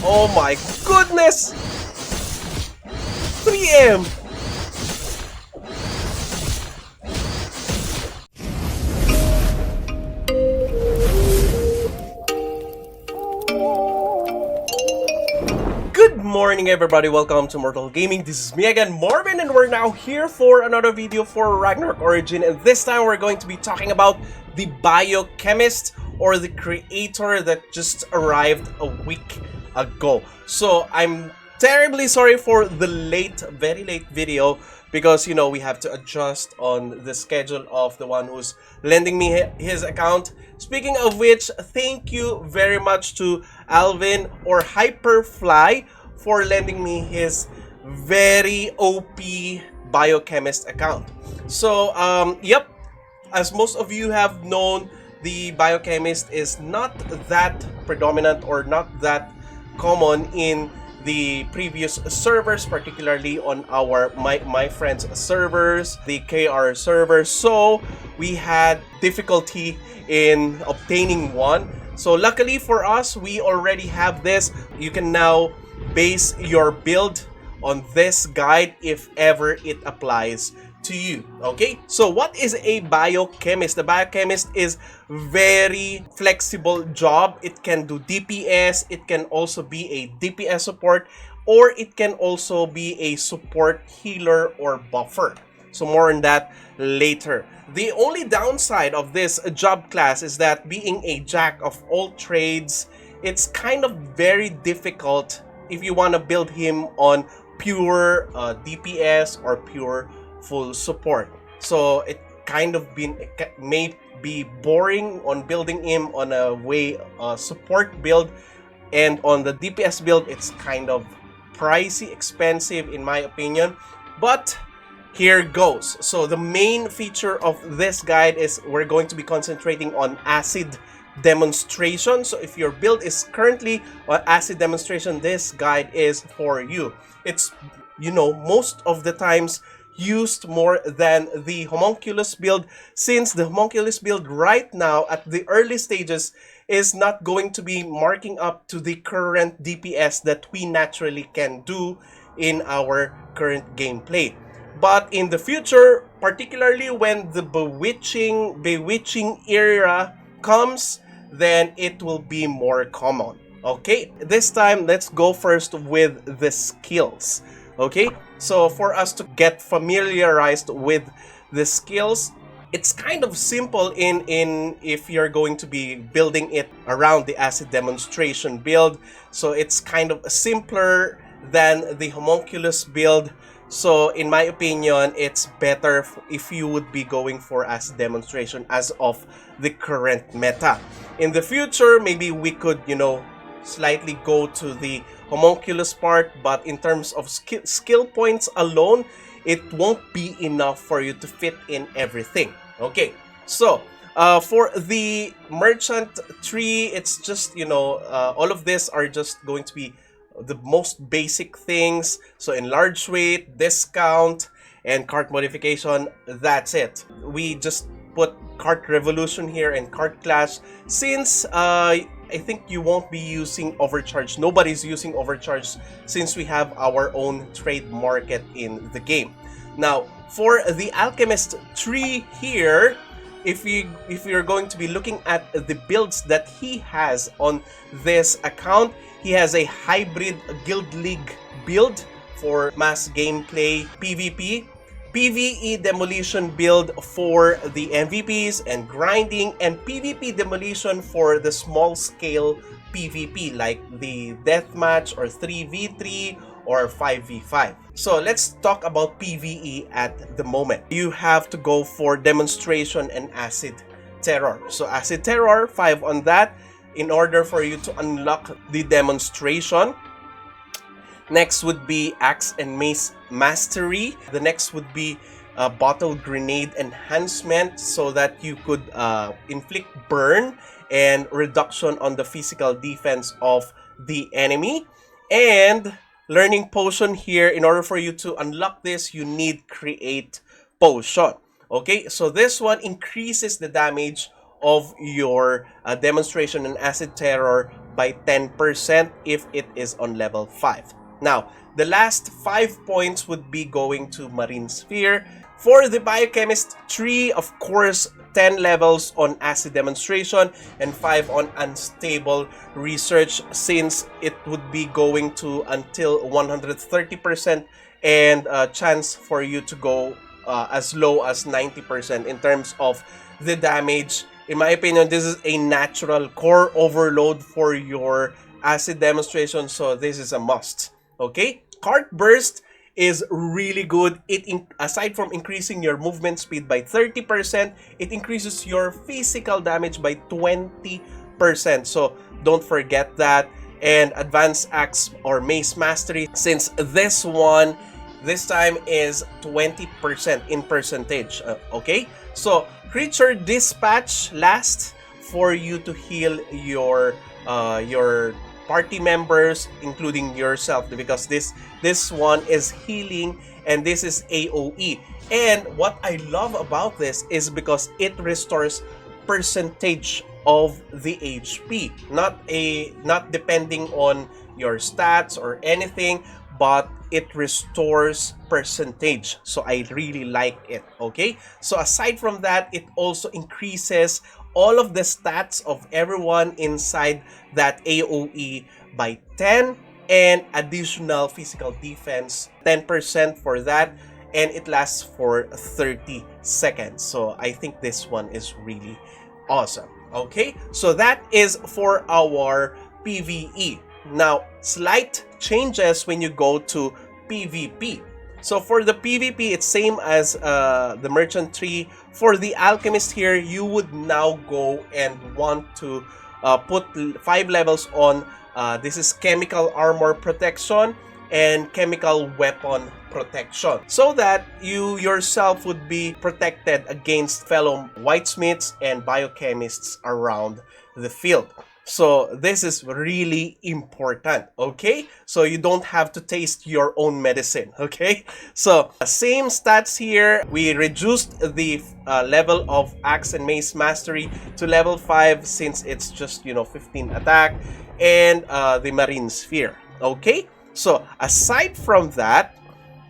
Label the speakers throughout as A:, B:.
A: Oh my goodness! 3M! Good morning everybody, welcome to Immortal Gaming. This is me again, Marvin, and we're now here for another video for Ragnarok Origin, and this time we're going to be talking about the Biochemist, or the creator that just arrived a week ago. So I'm terribly sorry for the very late video, because you know we have to adjust on the schedule of the one who's lending me his account. Speaking of which, thank you very much to Alvin or Hyperfly for lending me his very OP Biochemist account. So yep, as most of you have known, the Biochemist is not that predominant or not that common in the previous servers, particularly on our my friends servers, the KR servers. So we had difficulty in obtaining one. So luckily for us, we already have this. You can now base your build on this guide if ever it applies to you. Okay, so what is a biochemist? The biochemist is very flexible job. It can do DPS, it can also be a DPS support, or it can also be a support healer or buffer. So more on that later. The only downside of this job class is that being a jack of all trades, it's kind of very difficult if you want to build him on pure DPS or pure full support. So it may be boring on building him on a way support build, and on the DPS build it's kind of pricey, expensive in my opinion. But here goes. So the main feature of this guide is we're going to be concentrating on acid demonstration. So if your build is currently on acid demonstration, this guide is for you. It's, you know, most of the times used more than the homunculus build, since the homunculus build right now at the early stages is not going to be marking up to the current DPS that we naturally can do in our current gameplay. But in the future, particularly when the bewitching era comes, then it will be more common. Okay, this time let's go first with the skills. Okay, so for us to get familiarized with the skills, it's kind of simple in if you're going to be building it around the acid demonstration build. So it's kind of simpler than the homunculus build. So in my opinion, it's better if you would be going for acid demonstration as of the current meta. In the future, maybe we could, you know, slightly go to the homunculus part, but in terms of skill points alone, it won't be enough for you to fit in everything. Okay, so for the merchant tree, it's just, you know, all of this are just going to be the most basic things. So enlarged weight, discount, and cart modification, that's it. We just put cart revolution here and cart clash, since I think you won't be using overcharge. Nobody's using overcharge since we have our own trade market in the game. Now, for the alchemist tree here, if you're going to be looking at the builds that he has on this account, he has a hybrid guild league build for mass gameplay PvP, PvE demolition build for the MVPs and grinding, and PvP demolition for the small scale PvP like the deathmatch or 3v3 or 5v5. So let's talk about PvE at the moment. You have to go for demonstration and acid terror. So acid terror, 5 on that in order for you to unlock the demonstration. Next would be Axe and Mace Mastery. The next would be Bottle Grenade Enhancement, so that you could inflict burn and reduction on the physical defense of the enemy. And Learning Potion here, in order for you to unlock this, you need Create Potion. Okay, so this one increases the damage of your demonstration and acid terror by 10% if it is on level 5. Now, the last 5 points would be going to Marine Sphere. For the Biochemist, 3, of course, 10 levels on Acid Demonstration and 5 on Unstable Research, since it would be going to until 130% and chance for you to go as low as 90% in terms of the damage. In my opinion, this is a natural core overload for your Acid Demonstration, so this is a must. Okay, Cart Burst is really good. Aside from increasing your movement speed by 30%, it increases your physical damage by 20%. So don't forget that. And Advanced Axe or Mace Mastery, since this one this time is 20% in percentage. Okay, so Creature Dispatch lasts for you to heal your party members, including yourself, because this one is healing and this is AoE. And what I love about this is because it restores percentage of the HP, not depending on your stats or anything, but it restores percentage. So I really like it. Okay, so aside from that, it also increases all of the stats of everyone inside that AoE by 10, and additional physical defense 10% for that, and it lasts for 30 seconds. So I think this one is really awesome. Okay, so that is for our PvE. Now, slight changes when you go to PvP. So for the PvP, it's same as the Merchant Tree. For the Alchemist here, you would now go and want to put 5 levels on. This is Chemical Armor Protection and Chemical Weapon Protection, so that you yourself would be protected against fellow whitesmiths and biochemists around the field. So this is really important, okay? So you don't have to taste your own medicine, okay? So same stats here. We reduced the level of Axe and Mace Mastery to level 5, since it's just, 15 attack, and the Marine Sphere, okay? So aside from that,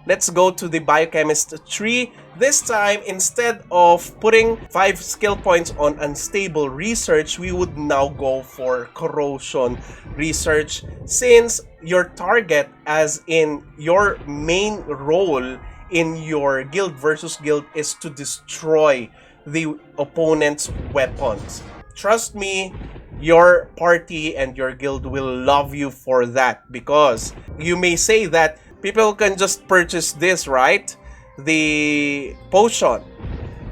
A: let's go to the Biochemist tree. This time, instead of putting 5 skill points on Unstable Research, we would now go for Corrosion Research, since your target, as in your main role in your guild versus guild, is to destroy the opponent's weapons. Trust me, your party and your guild will love you for that, because you may say that people can just purchase this, right? The potion.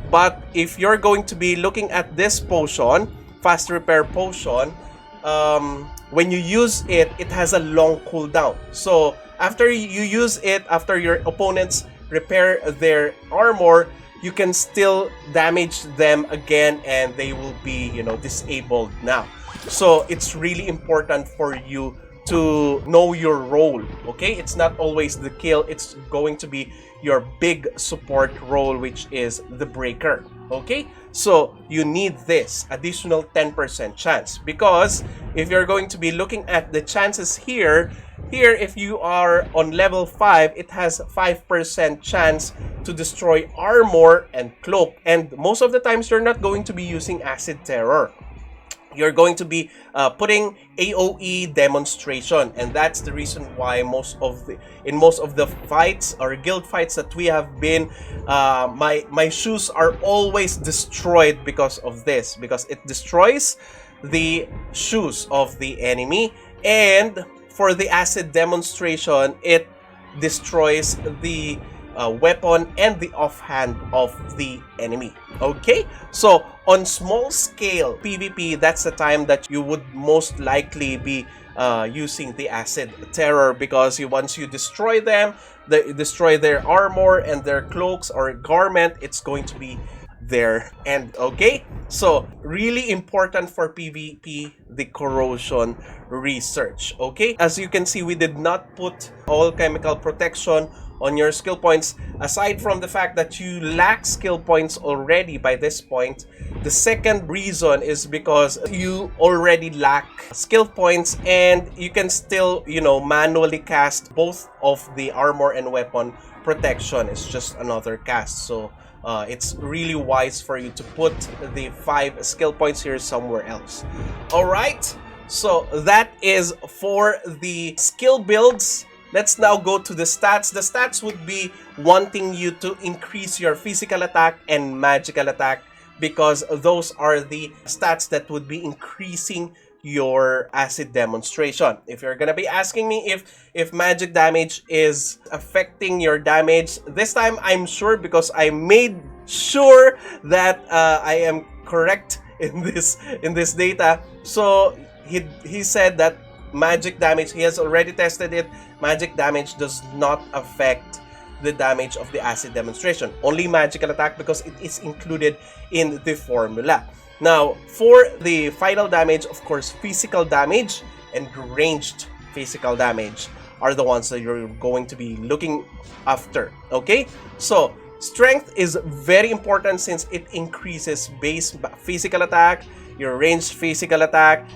A: But if you're going to be looking at this potion, Fast Repair Potion, when you use it, it has a long cooldown. So after you use it, after your opponents repair their armor, you can still damage them again and they will be, disabled now. So it's really important for you to know your role, okay? It's not always the kill, it's going to be your big support role, which is the breaker, okay? So you need this additional 10% chance, because if you're going to be looking at the chances here, if you are on level 5, it has 5% chance to destroy armor and cloak, and most of the times you're not going to be using Acid Terror. You're going to be putting AoE Demonstration, and that's the reason why in most of the fights or guild fights that we have been, my shoes are always destroyed because of this, because it destroys the shoes of the enemy, and for the Acid Demonstration, it destroys the weapon and the offhand of the enemy. Okay, so on small scale PvP, that's the time that you would most likely be using the Acid Terror, because once you destroy them, destroy their armor and their cloaks or garment, it's going to be their end. Okay, so really important for PvP, the Corrosion Research. Okay, as you can see, we did not put all chemical protection on your skill points. Aside from the fact that you lack skill points already by this point, the second reason is because you already lack skill points, and you can still, manually cast both of the armor and weapon protection. It's just another cast. So it's really wise for you to put the 5 skill points here somewhere else. Alright, so that is for the skill builds. Let's now go to the stats. The stats would be wanting you to increase your physical attack and magical attack, because those are the stats that would be increasing your acid demonstration. If you're gonna be asking me if magic damage is affecting your damage, this time I'm sure, because I made sure that I am correct in this data. So he said that magic damage, he has already tested it, magic damage does not affect the damage of the acid demonstration. Only magical attack, because it is included in the formula. Now, for the final damage, of course, physical damage and ranged physical damage are the ones that you're going to be looking after, okay? So, strength is very important since it increases base physical attack, your ranged physical attack,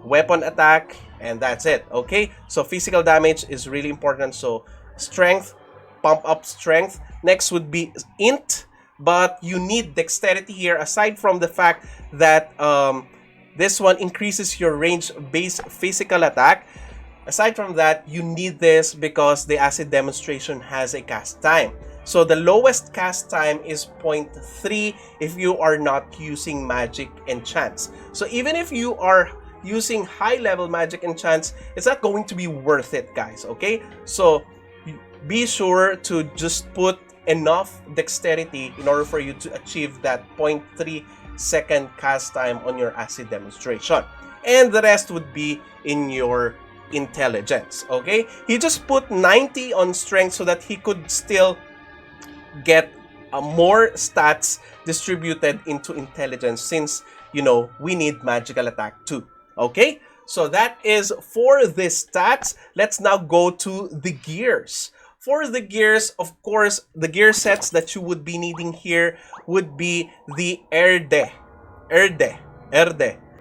A: weapon attack, and that's it, okay? So, physical damage is really important. So, strength, pump up strength. Next would be int. But you need dexterity here, aside from the fact that this one increases your range base physical attack. Aside from that, you need this because the acid demonstration has a cast time. So the lowest cast time is 0.3 if you are not using magic enchants. So even if you are using high level magic enchants, it's not going to be worth it, guys, okay? So be sure to just put enough dexterity in order for you to achieve that 0.3 second cast time on your acid demonstration, and the rest would be in your intelligence, okay? He just put 90 on strength so that he could still get more stats distributed into intelligence, since we need magical attack too, okay? So that is for the stats. Let's now go to the gears. For the gears, of course, the gear sets that you would be needing here would be the Erde.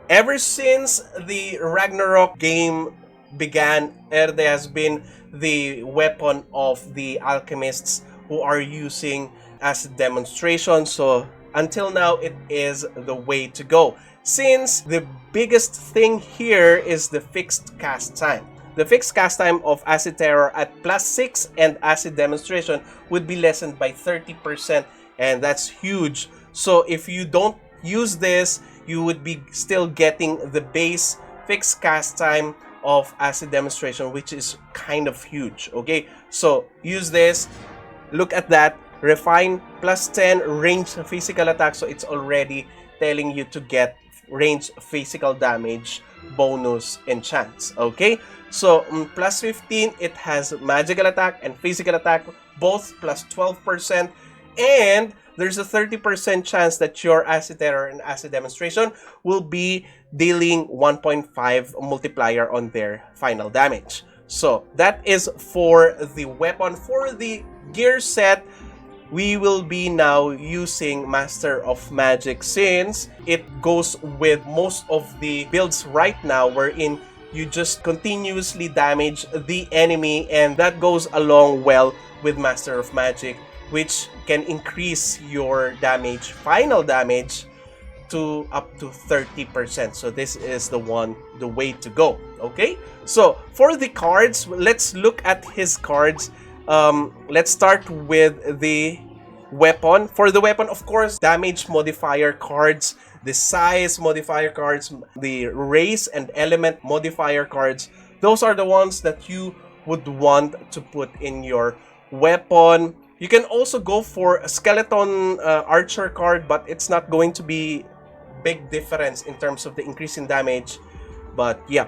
A: Ever since the Ragnarok game began, Erde has been the weapon of the alchemists who are using as a demonstration. So until now, it is the way to go, since the biggest thing here is the fixed cast time. The fixed cast time of Acid Terror at +6 and Acid Demonstration would be lessened by 30%, and that's huge. So if you don't use this, you would be still getting the base fixed cast time of Acid Demonstration, which is kind of huge, okay? So use this, look at that, refine +10 range physical attack, so it's already telling you to get range physical damage bonus enchants, okay? So +15, it has magical attack and physical attack, both +12%, and there's a 30% chance that your Acid Terror and Acid Demonstration will be dealing 1.5 multiplier on their final damage. So that is for the weapon. For the gear set, we will be now using Master of Magic, since it goes with most of the builds right now, wherein you just continuously damage the enemy, and that goes along well with Master of Magic, which can increase your damage, final damage, to up to 30%. So this is the way to go, okay? So for the cards, let's look at his cards. Let's start with the weapon. For the weapon, of course, damage modifier cards, the size modifier cards, the race and element modifier cards, those are the ones that you would want to put in your weapon. You can also go for a skeleton archer card, but it's not going to be big difference in terms of the increase in damage. But yeah.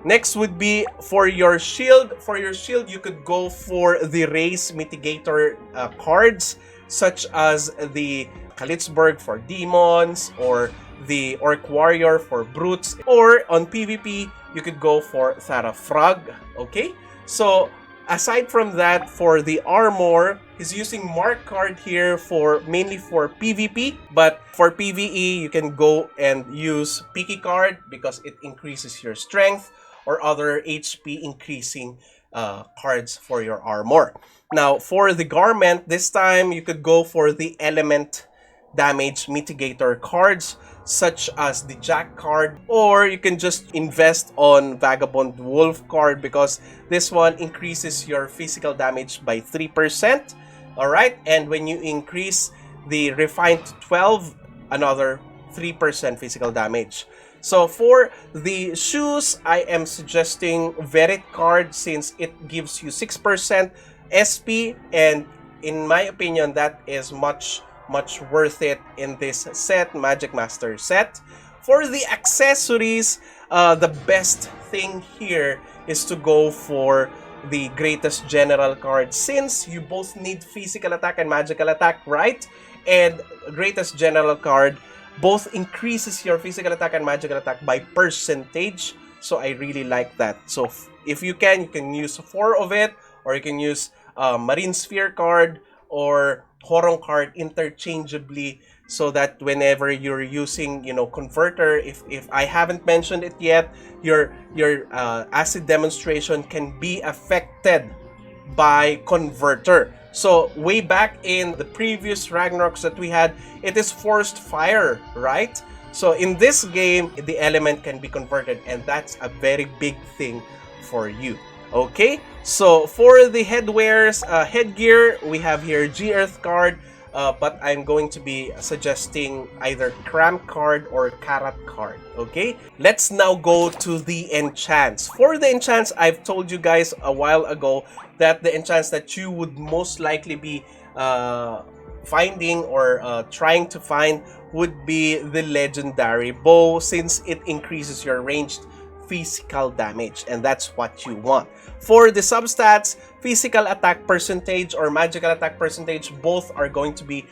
A: Next would be for your shield. For your shield, you could go for the race mitigator cards, such as the Kalitzberg for demons, or the Orc Warrior for brutes, or on PvP, you could go for Thara Frog, okay? So Aside from that, for the armor, he's using Mark card here for mainly for PvP, but for PvE, you can go and use Picky card because it increases your strength or other HP increasing cards for your armor. Now, for the garment, this time you could go for the element damage mitigator cards such as the Jack card, or you can just invest on Vagabond Wolf card because this one increases your physical damage by 3%. Alright, and when you increase the refined to 12, another 3% physical damage. So for the shoes, I am suggesting Verit card since it gives you 6% SP, and in my opinion that is much worth it in this set, Magic Master set. For the accessories, the best thing here is to go for the Greatest General card since you both need physical attack and magical attack, right? And Greatest General card both increases your physical attack and magical attack by percentage, so I really like that. So if you can use 4 of it, or you can use Marine Sphere card or Horong card interchangeably, so that whenever you're using, converter, if I haven't mentioned it yet, your acid demonstration can be affected by converter. So way back in the previous Ragnaroks that we had, it is forced fire, right? So in this game, the element can be converted, and that's a very big thing for you. Okay, so for the headgear, we have here G-Earth card, but I'm going to be suggesting either Cramp card or Karat card. Okay, let's now go to the enchants. For the enchants, I've told you guys a while ago that the enchants that you would most likely be finding or trying to find would be the legendary bow, since it increases your ranged physical damage, and that's what you want. For the substats, physical attack percentage or magical attack percentage, both are going to be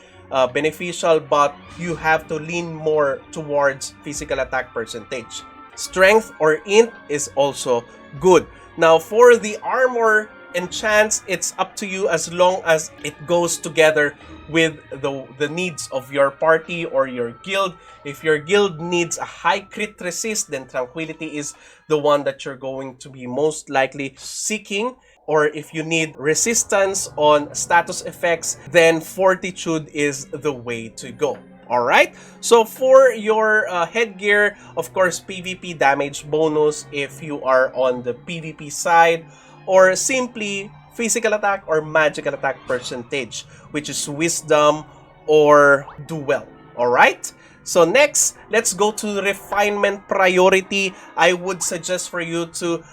A: beneficial, but you have to lean more towards physical attack percentage. Strength or int is also good. Now for the armor enchants, it's up to you as long as it goes together with the needs of your party or your guild. If your guild needs a high crit resist, then Tranquility is the one that you're going to be most likely seeking. Or if you need resistance on status effects, then Fortitude is the way to go. Alright, so for your headgear, of course, PvP damage bonus if you are on the PvP side, or simply physical attack or magical attack percentage, which is Wisdom or Do Well. Alright, so next, let's go to the refinement priority. I would suggest for you to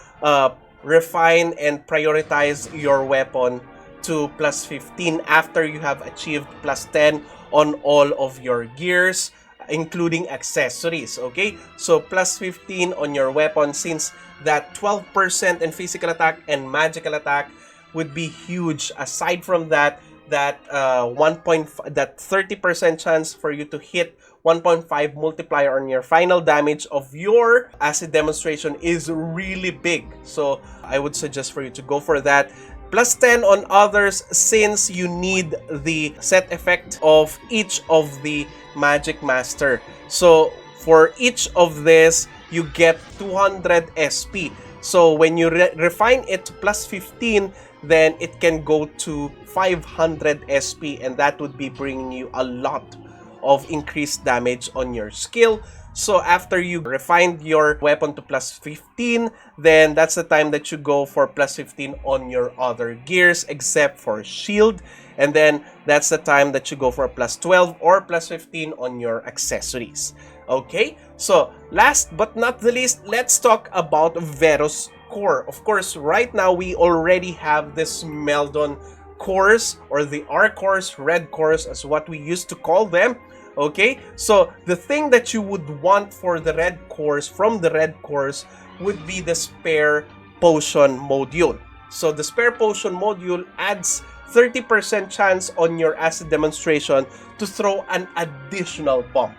A: refine and prioritize your weapon to plus 15 after you have achieved plus 10 on all of your gears, including accessories. Okay, so plus 15 on your weapon, since that 12% in physical attack and magical attack would be huge. Aside from that, that 30% chance for you to hit 1.5 multiplier on your final damage of your acid demonstration is really big. So I would suggest for you to go for that. Plus 10 on others, since you need the set effect of each of the Magic Master. So for each of this, you get 200 SP. So when you refine it to plus 15, then it can go to 500 SP, and that would be bringing you a lot of increased damage on your skill. So after you refined your weapon to plus 15, then that's the time that you go for plus 15 on your other gears, except for shield. And then that's the time that you go for plus 12 or plus 15 on your accessories. Okay, so last but not the least, let's talk about Veros core. Of course, right now we already have this Meldon cores, or the R cores, red cores as what we used to call them. Okay, so the thing that you would want for the red cores, from the red cores, would be the spare potion module. So the spare potion module adds 30% chance on your acid demonstration to throw an additional bump.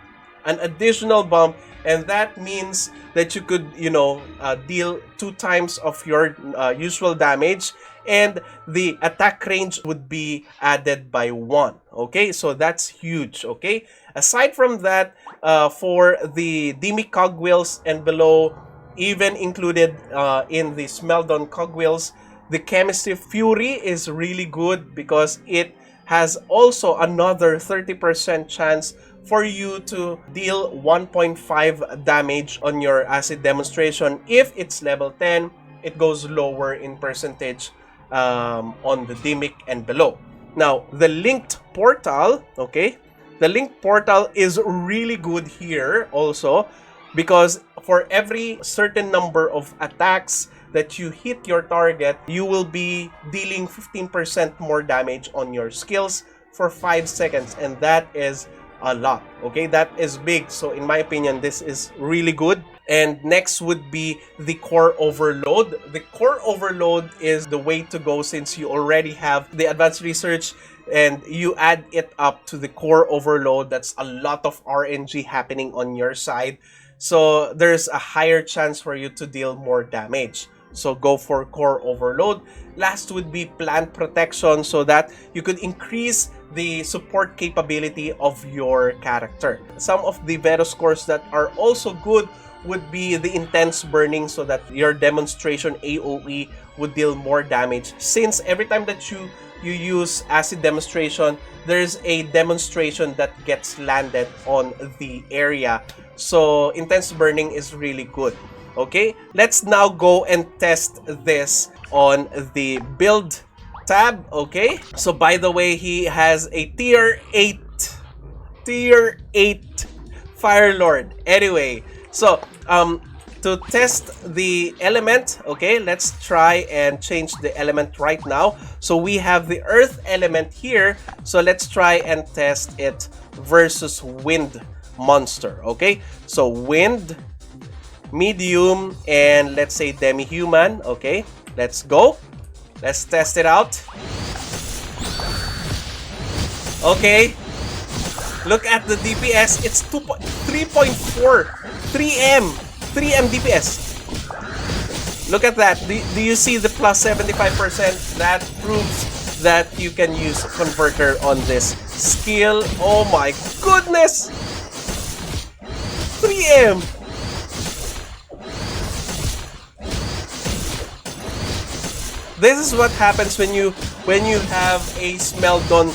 A: And that means that you could, deal 2 times of your usual damage, and the attack range would be added by 1. Okay, so that's huge. Okay, aside from that, for the Demi cogwheels and below, even included in the Smeldon cogwheels, the Chemistry Fury is really good because it has also another 30% chance for you to deal 1.5 damage on your acid demonstration. If it's level 10, it goes lower in percentage on the Dimic and below. Now, the linked portal, okay? The linked portal is really good here also because for every certain number of attacks that you hit your target, you will be dealing 15% more damage on your skills for 5 seconds, and that is a lot. Okay, that is big. So in my opinion, this is really good. And next would be the core overload. The core overload is the way to go since you already have the advanced research and you add it up to the core overload. That's a lot of RNG happening on your side. So there's a higher chance for you to deal more damage. So go for core overload. Last would be plant protection so that you could increase the support capability of your character. Some of the Vero scores that are also good would be the intense burning so that your demonstration AoE would deal more damage. Since every time that you use acid demonstration, there's a demonstration that gets landed on the area. So intense burning is really good. Okay, let's now go and test this on the build tab. Okay, so by the way, he has a tier 8 Fire Lord. Anyway, so to test the element, okay, let's try and change the element right now. So we have the earth element here, so let's try and test it versus wind monster. Okay, so wind, medium, and let's say demi-human. Okay, let's go. Let's test it out. Okay, look at the DPS. It's 3.4 3M DPS. Look at that. Do you see the plus 75%? That proves that you can use converter on this skill. Oh my goodness, 3M. This is what happens when you have a Smeldon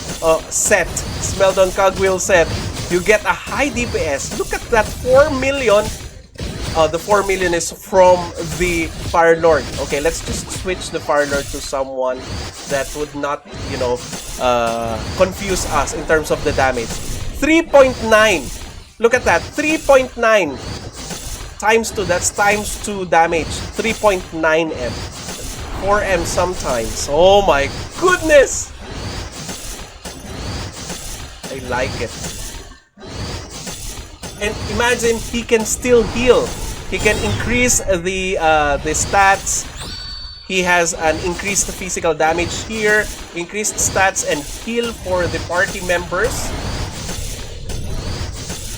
A: set, Smeldon cogwheel set. You get a high DPS. Look at that, 4 million. The 4 million is from the Fire Lord. Okay, let's just switch the Fire Lord to someone that would not, you know, confuse us in terms of the damage. 3.9. Look at that, 3.9 times 2. That's times 2 damage. 3.9M. 4M sometimes. Oh my goodness! I like it. And imagine he can still heal. He can increase the stats. He has an increased physical damage here, increased stats and heal for the party members.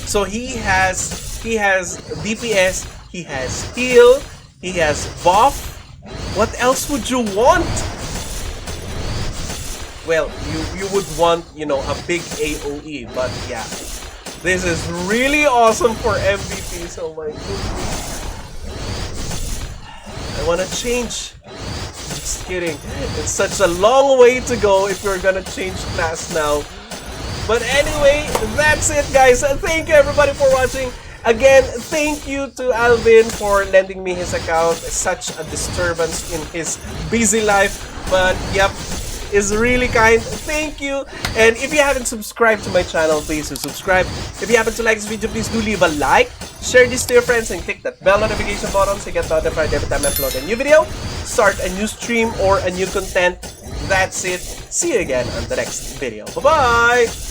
A: So he has DPS, he has heal, he has buff. What else would you want? Well, you would want, you know, a big AoE, but yeah. This is really awesome for MVPs. Oh my goodness. I wanna change. Just kidding. It's such a long way to go if you're gonna change class now. But anyway, that's it, guys. Thank you everybody for watching. Again, thank you to Alvin for lending me his account. It's such a disturbance in his busy life, but yep, is really kind. Thank you. And if you haven't subscribed to my channel, please do subscribe. If you happen to like this video, please do leave a like, share this to your friends, and click that bell notification button so you get notified every time I upload a new video, start a new stream, or a new content. That's it. See you again on the next video. Bye-bye!